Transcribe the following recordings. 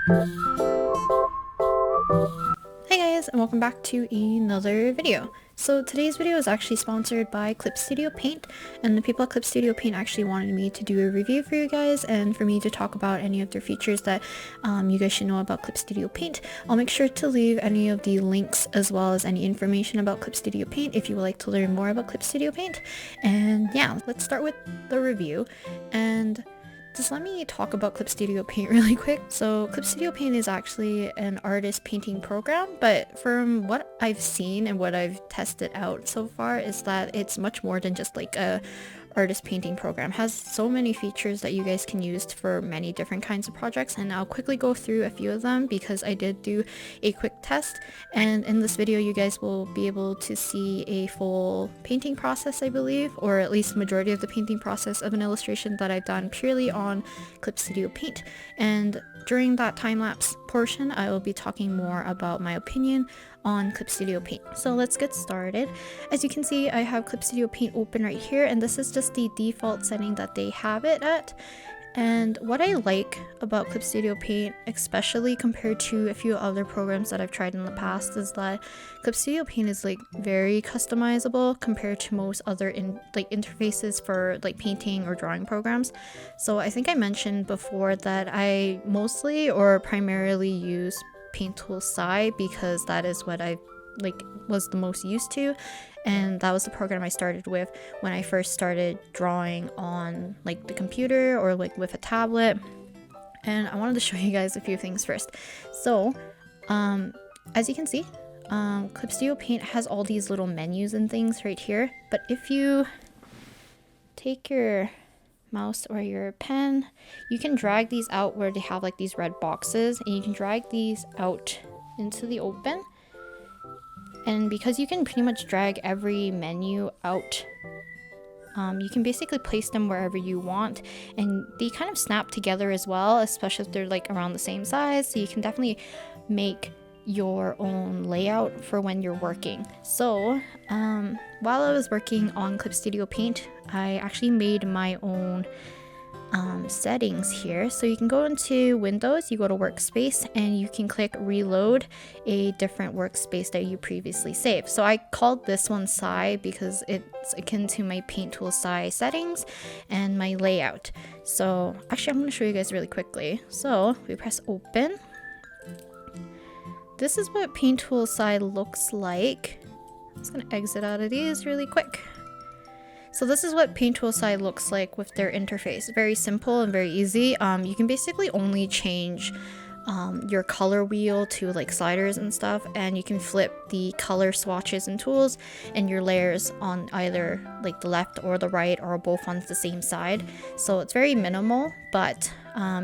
Hey guys, and welcome back to another video. So today's video is actually sponsored by Clip Studio Paint, and the people at Clip Studio Paint actually wanted me to do a review for you guys and for me to talk about any of their features that you guys should know about Clip Studio Paint. I'll make sure to leave any of the links as well as any information about Clip Studio Paint if you would like to learn more about Clip Studio Paint. And yeah, let's start with the review. And just let me talk about Clip Studio Paint really quick. So Clip Studio Paint is actually an artist painting program, but from what I've seen and what I've tested out so far is that it's much more than just like a artist painting program. It has so many features that you guys can use for many different kinds of projects, and I'll quickly go through a few of them because I did do a quick test, and in this video you guys will be able to see a full painting process, I believe, or at least majority of the painting process of an illustration that I've done purely on Clip Studio Paint. And during that time-lapse portion, I will be talking more about my opinion on Clip Studio Paint. So let's get started. As you can see, I have Clip Studio Paint open right here, and this is just the default setting that they have it at. And what I like about Clip Studio Paint, especially compared to a few other programs that I've tried in the past, is that Clip Studio Paint is like very customizable compared to most other interfaces for like painting or drawing programs. So I think I mentioned before that I mostly or primarily use Paint Tool SI because that is what I was the most used to, and that was the program I started with when I first started drawing on like the computer or like with a tablet. And I wanted to show you guys a few things first. So as you can see, Clip Studio Paint has all these little menus and things right here, but if you take your mouse or your pen, you can drag these out where they have like these red boxes, and you can drag these out into the open. And because you can pretty much drag every menu out, you can basically place them wherever you want, and they kind of snap together as well, especially if they're like around the same size, so you can definitely make your own layout for when you're working. So while I was working on Clip Studio Paint, I actually made my own settings here. So you can go into Windows, you go to Workspace, and you can click Reload a different workspace that you previously saved. So I called this one Sci because it's akin to my Paint Tool Sci settings and my layout. So actually I'm going to show you guys really quickly. So we press Open. This is what Paint Tool Sci looks like. I'm just going to exit out of these really quick. So this is what Paint Tool Sci looks like with their interface. Very simple and very easy. You can basically only change your color wheel to like sliders and stuff, and you can flip the color swatches and tools and your layers on either like the left or the right or both on the same side. So it's very minimal, but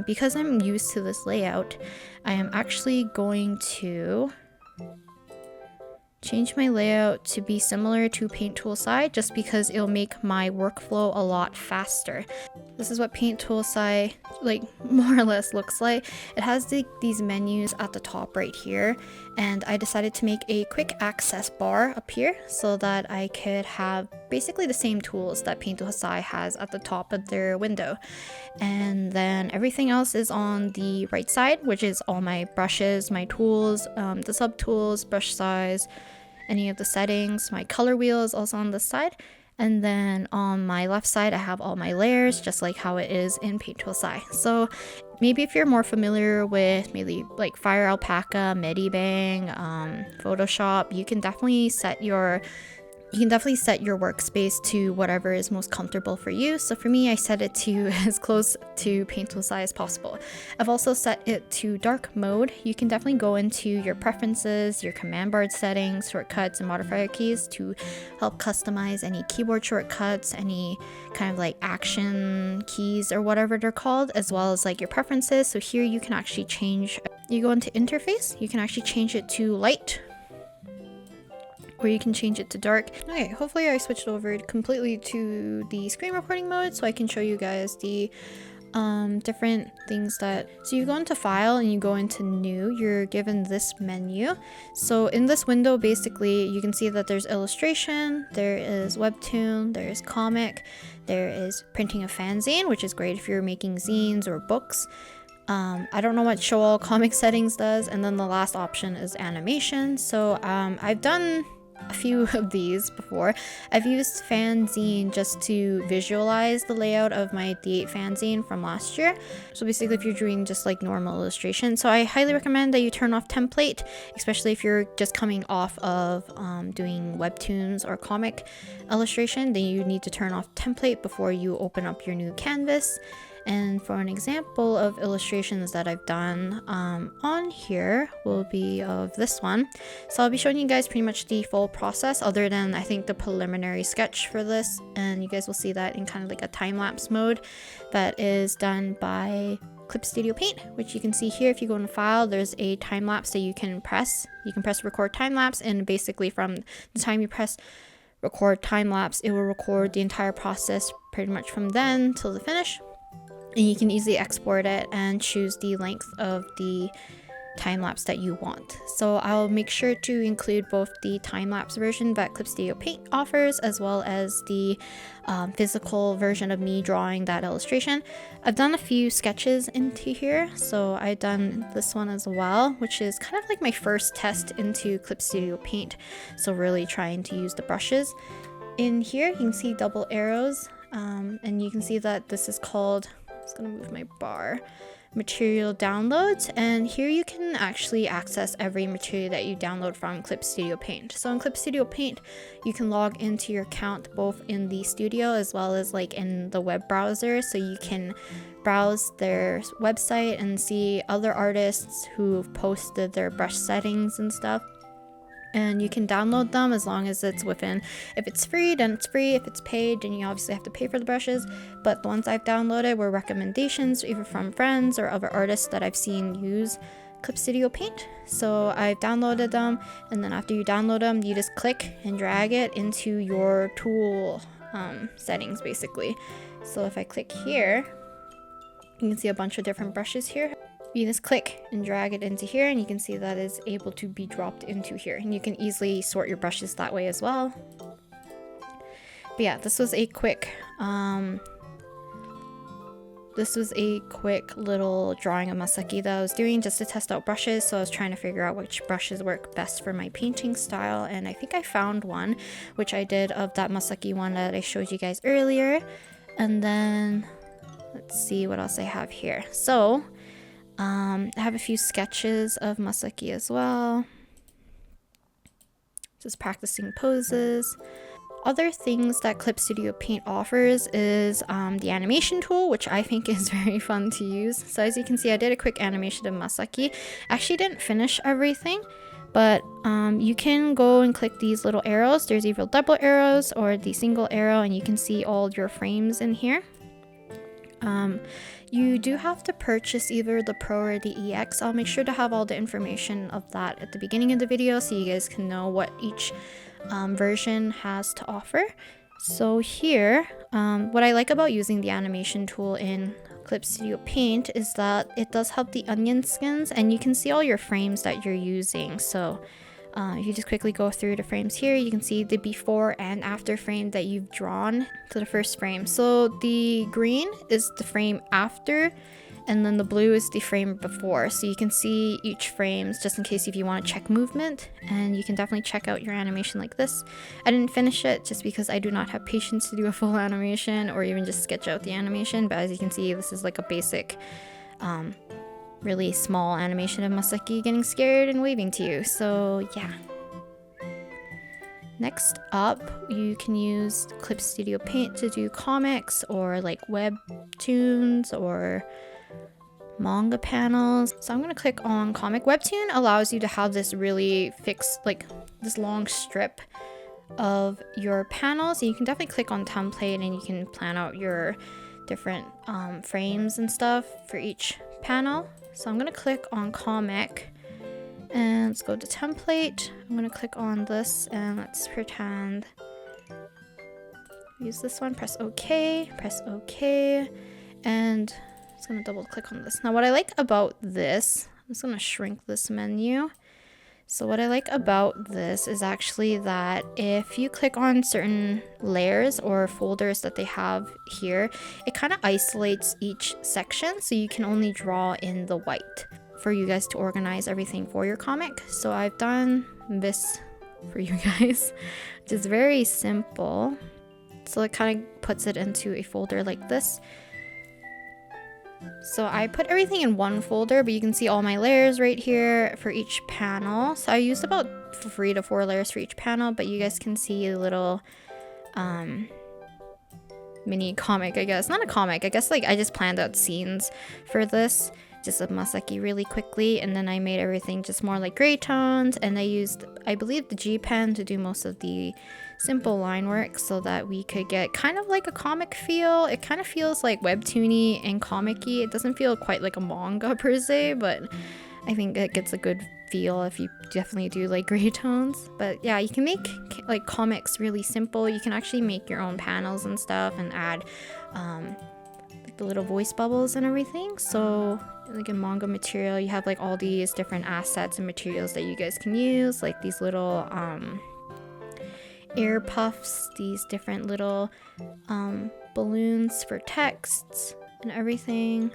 because I'm used to this layout, I am actually going to change my layout to be similar to Paint Tool Sci just because it'll make my workflow a lot faster. This is what Paint Tool Sci like more or less looks like. It has these menus at the top right here, and I decided to make a quick access bar up here so that I could have basically the same tools that Paint Tool Sci has at the top of their window. And then everything else is on the right side, which is all my brushes, my tools, the sub tools, brush size, any of the settings. My color wheel is also on this side. And then on my left side, I have all my layers, just like how it is in Paint Tool Sci. So maybe if you're more familiar with maybe like Fire Alpaca, Medibang, Photoshop, you can definitely set your workspace to whatever is most comfortable for you. So for me, I set it to as close to Paint Tool Sci as possible. I've also set it to dark mode. You can definitely go into your preferences, your command bar settings, shortcuts, and modifier keys to help customize any keyboard shortcuts, any kind of like action keys or whatever they're called, as well as like your preferences. So here you can actually change, you go into interface, you can actually change it to light, or you can change it to dark. Okay, hopefully I switched over completely to the screen recording mode so I can show you guys the different things that, so you go into file and you go into new, you're given this menu. So in this window, basically you can see that there's illustration, there is webtoon, there is comic, there is printing a fanzine, which is great if you're making zines or books. I don't know what show all comic settings does, and then the last option is animation. So I've done a few of these before. I've used fanzine just to visualize the layout of my D8 fanzine from last year. So basically if you're doing just like normal illustration, so I highly recommend that you turn off template, especially if you're just coming off of doing webtoons or comic illustration. Then you need to turn off template before you open up your new canvas. And for an example of illustrations that I've done on here will be of this one. So I'll be showing you guys pretty much the full process, other than I think the preliminary sketch for this, and you guys will see that in kind of like a time-lapse mode that is done by Clip Studio Paint, which you can see here. If you go in file, there's a time lapse that you can press record time lapse, and basically from the time you press record time lapse, it will record the entire process pretty much from then till the finish. And you can easily export it and choose the length of the time-lapse that you want. So I'll make sure to include both the time-lapse version that Clip Studio Paint offers, as well as the physical version of me drawing that illustration. I've done a few sketches into here, so I've done this one as well, which is kind of like my first test into Clip Studio Paint, so really trying to use the brushes. In here you can see double arrows, and you can see that this is called, I'm just gonna move my bar, material downloads, and here you can actually access every material that you download from Clip Studio Paint. So in Clip Studio Paint you can log into your account both in the studio as well as like in the web browser, so you can browse their website and see other artists who've posted their brush settings and stuff. And you can download them as long as it's within, if it's free then it's free, if it's paid then you obviously have to pay for the brushes. But the ones I've downloaded were recommendations either from friends or other artists that I've seen use Clip Studio Paint. So I've downloaded them, and then after you download them you just click and drag it into your tool settings basically. So if I click here, you can see a bunch of different brushes here. You just click and drag it into here, and you can see that is able to be dropped into here, and you can easily sort your brushes that way as well. But yeah, this was a quick little drawing of Masaki that I was doing just to test out brushes. So I was trying to figure out which brushes work best for my painting style, and I think I found one, which I did of that Masaki one that I showed you guys earlier. And then let's see what else I have here. So I have a few sketches of Masaki as well, just practicing poses. Other things that Clip Studio Paint offers is the animation tool, which I think is very fun to use. So as you can see, I did a quick animation of Masaki. Actually didn't finish everything, but you can go and click these little arrows. There's either double arrows or the single arrow, and you can see all your frames in here. You do have to purchase either the Pro or the EX. I'll make sure to have all the information of that at the beginning of the video so you guys can know what each version has to offer. So here, what I like about using the animation tool in Clip Studio Paint is that it does have the onion skins, and you can see all your frames that you're using. So if you just quickly go through the frames here, you can see the before and after frame that you've drawn to the first frame. So the green is the frame after, and then the blue is the frame before. So you can see each frames just in case if you want to check movement, and you can definitely check out your animation like this. I didn't finish it just because I do not have patience to do a full animation or even just sketch out the animation, but as you can see, this is like a basic really small animation of Masaki getting scared and waving to you. So yeah. Next up, you can use Clip Studio Paint to do comics or like webtoons or manga panels. So I'm going to click on comic. Webtoon allows you to have this really fixed, like this long strip of your panels. And you can definitely click on template and you can plan out your different frames and stuff for each panel. So I'm going to click on comic and let's go to template. I'm going to click on this and let's pretend use this one, press OK, and I'm just going to double click on this. Now what I like about this, I'm just going to shrink this menu. So what I like about this is actually that if you click on certain layers or folders that they have here, it kind of isolates each section, so you can only draw in the white for you guys to organize everything for your comic. So I've done this for you guys, which is very simple. So it kind of puts it into a folder like this. So I put everything in one folder, but you can see all my layers right here for each panel. So I used about 3 to 4 layers for each panel, but you guys can see a little mini comic, I guess. Not a comic, I guess like I just planned out scenes for this, just a Masaki really quickly, and then I made everything just more like gray tones, and I used, I believe, the G pen to do most of the simple line work so that we could get kind of like a comic feel. It kind of feels like webtoony and comic-y. It doesn't feel quite like a manga per se, but I think it gets a good feel if you definitely do like gray tones. But yeah, you can make like comics really simple. You can actually make your own panels and stuff and add like the little voice bubbles and everything. So like in manga material, you have like all these different assets and materials that you guys can use, like these little air puffs, these different little balloons for texts and everything,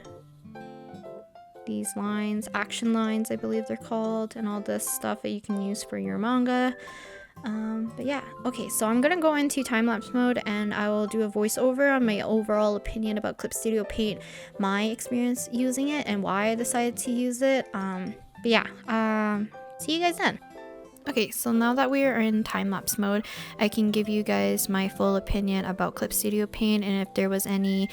these lines, action lines I believe they're called, and all this stuff that you can use for your manga. But yeah, okay, so I'm gonna go into time-lapse mode and I will do a voiceover on my overall opinion about Clip Studio Paint, my experience using it, and why I decided to use it. But yeah, see you guys then. Okay, so now that we are in time-lapse mode, I can give you guys my full opinion about Clip Studio Paint and if there was any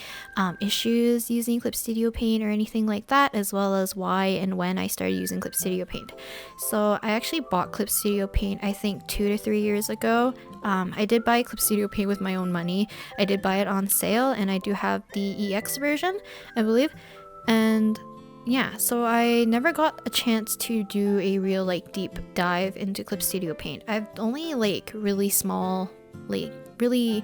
issues using Clip Studio Paint or anything like that, as well as why and when I started using Clip Studio Paint. So I actually bought Clip Studio Paint I think 2 to 3 years ago. I did buy Clip Studio Paint with my own money. I did buy it on sale, and I do have the EX version, I believe. And yeah, so I never got a chance to do a real like deep dive into Clip Studio Paint. I've only like really small, like really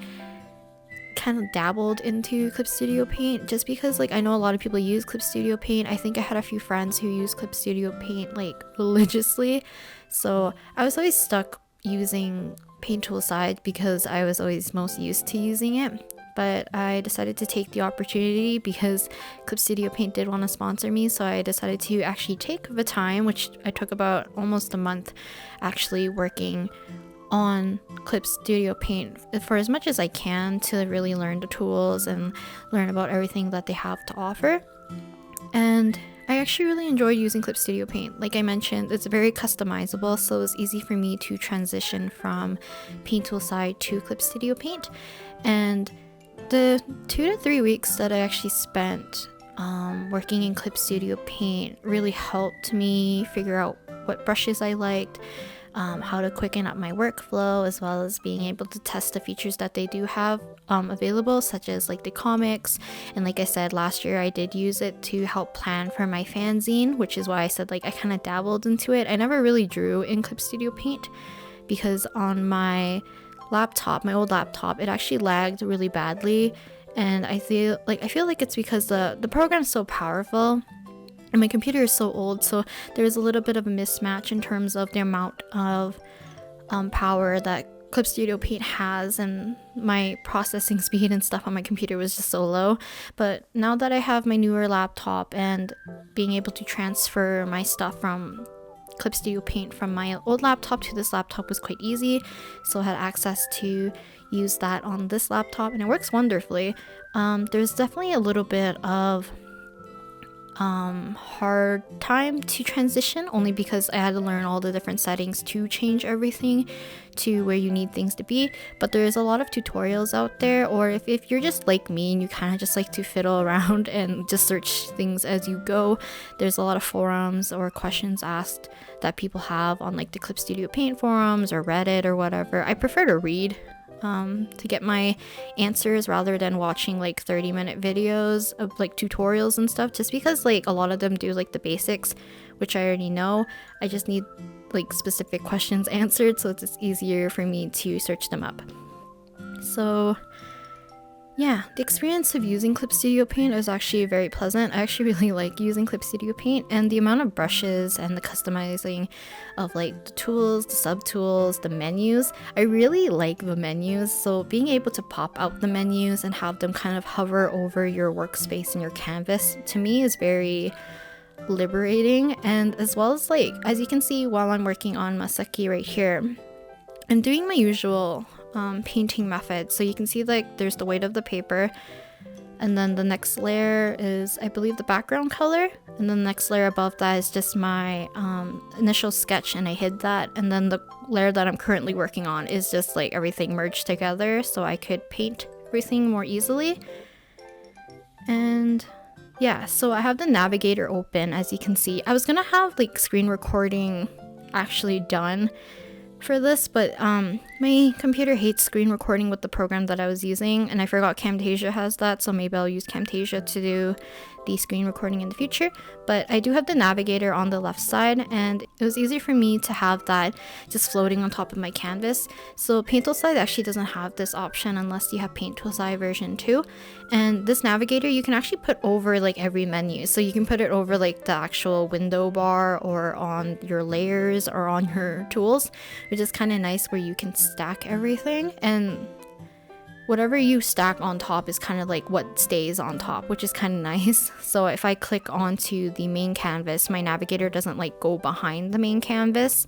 kind of dabbled into Clip Studio Paint just because like I know a lot of people use Clip Studio Paint. I think I had a few friends who use Clip Studio Paint like religiously. So I was always stuck using Paint Tool Side because I was always most used to using it. But I decided to take the opportunity because Clip Studio Paint did want to sponsor me, so I decided to actually take the time, which I took about almost a month actually working on Clip Studio Paint for as much as I can to really learn the tools and learn about everything that they have to offer. And I actually really enjoy using Clip Studio Paint. Like I mentioned, it's very customizable, so it's easy for me to transition from Paint Tool Side to Clip Studio Paint. And the 2 to 3 weeks that I actually spent working in Clip Studio Paint really helped me figure out what brushes I liked, how to quicken up my workflow, as well as being able to test the features that they do have available, such as like the comics. And like I said, last year I did use it to help plan for my fanzine, which is why I said like I kind of dabbled into it. I never really drew in Clip Studio Paint because on my laptop, my old laptop, it actually lagged really badly, and I feel like it's because the program is so powerful and my computer is so old, so there's a little bit of a mismatch in terms of the amount of power that Clip Studio Paint has, and my processing speed and stuff on my computer was just so low. But now that I have my newer laptop and being able to transfer my stuff from Clip Studio Paint from my old laptop to this laptop was quite easy, so I had access to use that on this laptop, and it works wonderfully. There's definitely a little bit of hard time to transition, only because I had to learn all the different settings to change everything to where you need things to be. But there's a lot of tutorials out there, or if you're just like me and you kind of just like to fiddle around and just search things as you go, there's a lot of forums or questions asked that people have on like the Clip Studio Paint forums or Reddit or whatever. I prefer to read to get my answers rather than watching like 30-minute videos of like tutorials and stuff, just because like a lot of them do like the basics, which I already know. I just need like specific questions answered, so it's easier for me to search them up. So yeah, the experience of using Clip Studio Paint is actually very pleasant. I actually really like using Clip Studio Paint, and the amount of brushes and the customizing of like the tools, the subtools, the menus. I really like the menus, so being able to pop out the menus and have them kind of hover over your workspace and your canvas, to me is very liberating. And as well as, like, as you can see while I'm working on Masaki right here, I'm doing my usual painting method. So you can see like there's the weight of the paper, and then the next layer is, I believe, the background color, and then the next layer above that is just my initial sketch, and I hid that, and then the layer that I'm currently working on is just like everything merged together so I could paint everything more easily. And yeah, so I have the navigator open. As you can see, I was gonna have like screen recording actually done for this, but my computer hates screen recording with the program that I was using, and I forgot Camtasia has that, so maybe I'll use Camtasia to do the screen recording in the future. But I do have the navigator on the left side, and it was easy for me to have that just floating on top of my canvas. So Paint Toolside actually doesn't have this option unless you have Paint Toolside version 2. And this navigator you can actually put over like every menu, so you can put it over like the actual window bar, or on your layers, or on your tools, which is kind of nice, where you can stack everything, and whatever you stack on top is kind of like what stays on top, which is kind of nice. So if I click onto the main canvas, my navigator doesn't like go behind the main canvas,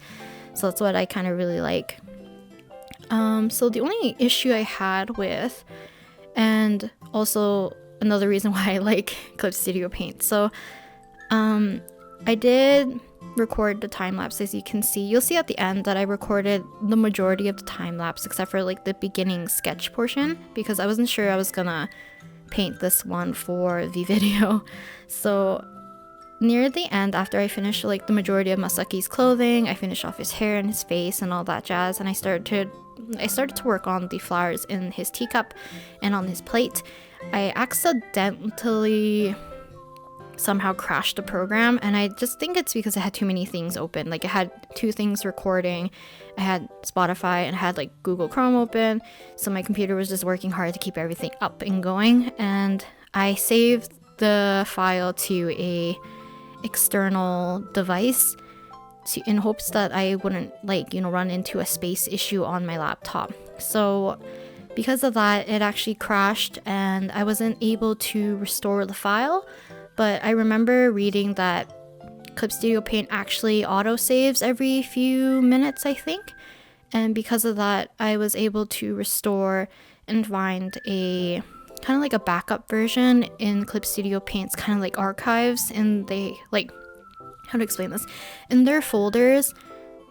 so that's what I kind of really like. So the only issue I had with, and also another reason why I like Clip Studio Paint, so I did record the time lapse. As you can see, you'll see at the end that I recorded the majority of the time lapse except for like the beginning sketch portion, because I wasn't sure I was gonna paint this one for the video. So near the end, after I finished like the majority of Masaki's clothing, I finished off his hair and his face and all that jazz, and I started to work on the flowers in his teacup and on his plate. I accidentally somehow crashed the program, and I just think it's because I had too many things open. Like I had two things recording, I had Spotify, and I had like Google Chrome open, so my computer was just working hard to keep everything up and going. And I saved the file to a external device in hopes that I wouldn't run into a space issue on my laptop. So because of that, it actually crashed and I wasn't able to restore the file. But I remember reading that Clip Studio Paint actually auto-saves every few minutes, I think. And because of that, I was able to restore and find a kind of like a backup version in Clip Studio Paint's kind of like archives. And they how to explain this? In their folders,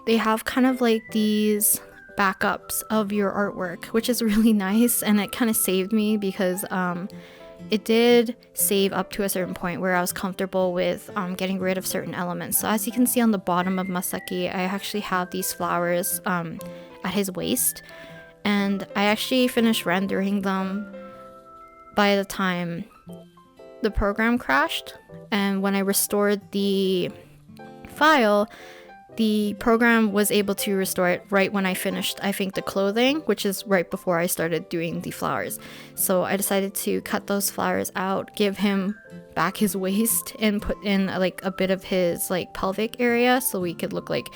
they have kind of like these backups of your artwork, which is really nice. And it kind of saved me because it did save up to a certain point where I was comfortable with getting rid of certain elements. So as you can see on the bottom of Masaki, I actually have these flowers at his waist, and I actually finished rendering them by the time the program crashed. And when I restored the file, the program was able to restore it right when I finished, I think, the clothing, which is right before I started doing the flowers. So I decided to cut those flowers out, give him back his waist, and put in like a bit of his like pelvic area, so we could look like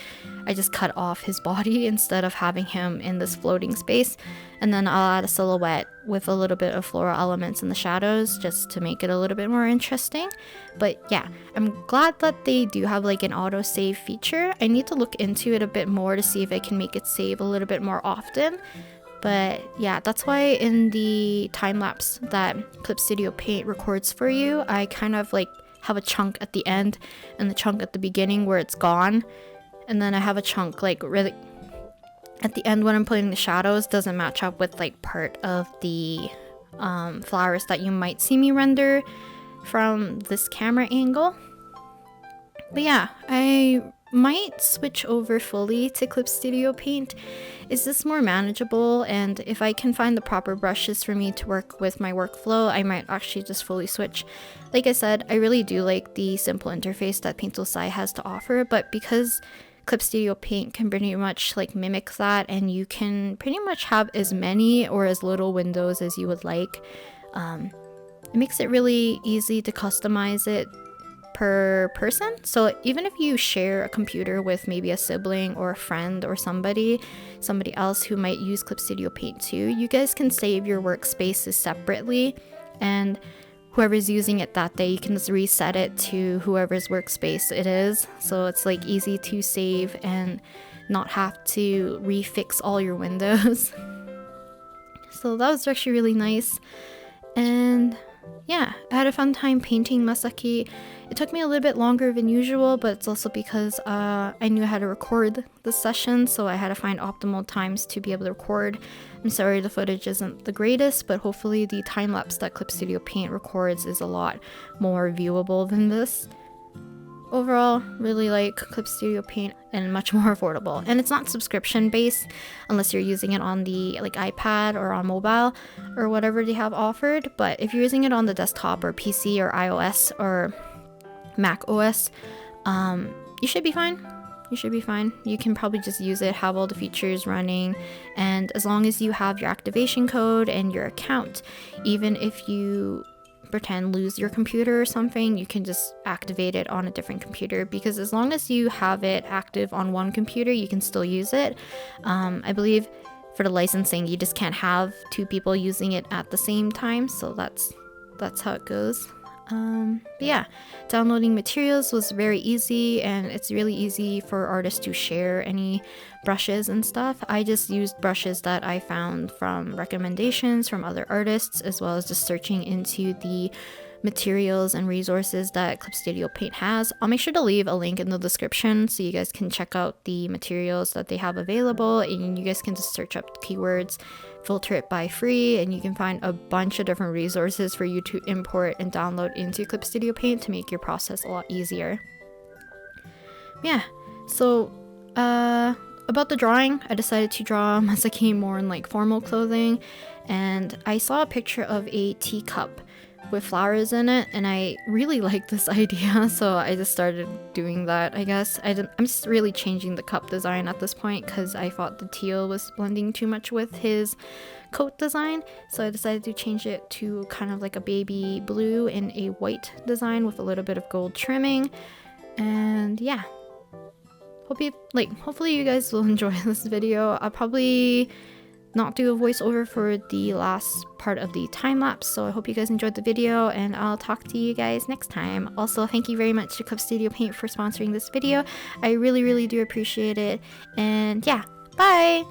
I just cut off his body instead of having him in this floating space. And then I'll add a silhouette with a little bit of floral elements in the shadows just to make it a little bit more interesting. But yeah, I'm glad that they do have like an auto save feature. I need to look into it a bit more to see if I can make it save a little bit more often. But yeah, that's why in the time lapse that Clip Studio Paint records for you, I kind of like have a chunk at the end and the chunk at the beginning where it's gone. And then I have a chunk like really at the end when I'm putting the shadows doesn't match up with like part of the flowers that you might see me render from this camera angle. But yeah, I might switch over fully to Clip Studio Paint. Is this more manageable? And if I can find the proper brushes for me to work with my workflow, I might actually just fully switch. Like I said, I really do like the simple interface that Paint Toolside has to offer, but because Clip Studio Paint can pretty much like mimic that, and you can pretty much have as many or as little windows as you would like. It makes it really easy to customize it per person. So even if you share a computer with maybe a sibling or a friend or somebody else who might use Clip Studio Paint too, you guys can save your workspaces separately, and whoever's using it that day, you can just reset it to whoever's workspace it is. So it's like easy to save and not have to refix all your windows. So that was actually really nice. And yeah, I had a fun time painting Masaki. It took me a little bit longer than usual, but it's also because I knew how to record the session, so I had to find optimal times to be able to record. I'm sorry the footage isn't the greatest, but hopefully the time lapse that Clip Studio Paint records is a lot more viewable than this. Overall, really like Clip Studio Paint and much more affordable. And it's not subscription based unless you're using it on the like iPad or on mobile or whatever they have offered. But if you're using it on the desktop or PC or iOS or Mac OS, you should be fine. You should be fine. You can probably just use it, have all the features running, and as long as you have your activation code and your account, even if you pretend lose your computer or something, you can just activate it on a different computer, because as long as you have it active on one computer, you can still use it. I believe for the licensing, you just can't have two people using it at the same time, so that's how it goes. But yeah, downloading materials was very easy, and it's really easy for artists to share any brushes and stuff. I just used brushes that I found from recommendations from other artists, as well as just searching into the materials and resources that Clip Studio Paint has. I'll make sure to leave a link in the description so you guys can check out the materials that they have available, and you guys can just search up keywords, filter it by free, and you can find a bunch of different resources for you to import and download into Clip Studio Paint to make your process a lot easier. Yeah, so about the drawing, I decided to draw Masaki more in like formal clothing, and I saw a picture of a teacup with flowers in it, and I really liked this idea, so I just started doing that, I guess. I'm just really changing the cup design at this point because I thought the teal was blending too much with his coat design, so I decided to change it to kind of like a baby blue in a white design with a little bit of gold trimming. And yeah, hopefully you guys will enjoy this video. I'll probably not do a voiceover for the last part of the time lapse, so I hope you guys enjoyed the video, and I'll talk to you guys next time. Also, thank you very much to Clip Studio Paint for sponsoring this video. I really do appreciate it, and yeah, bye!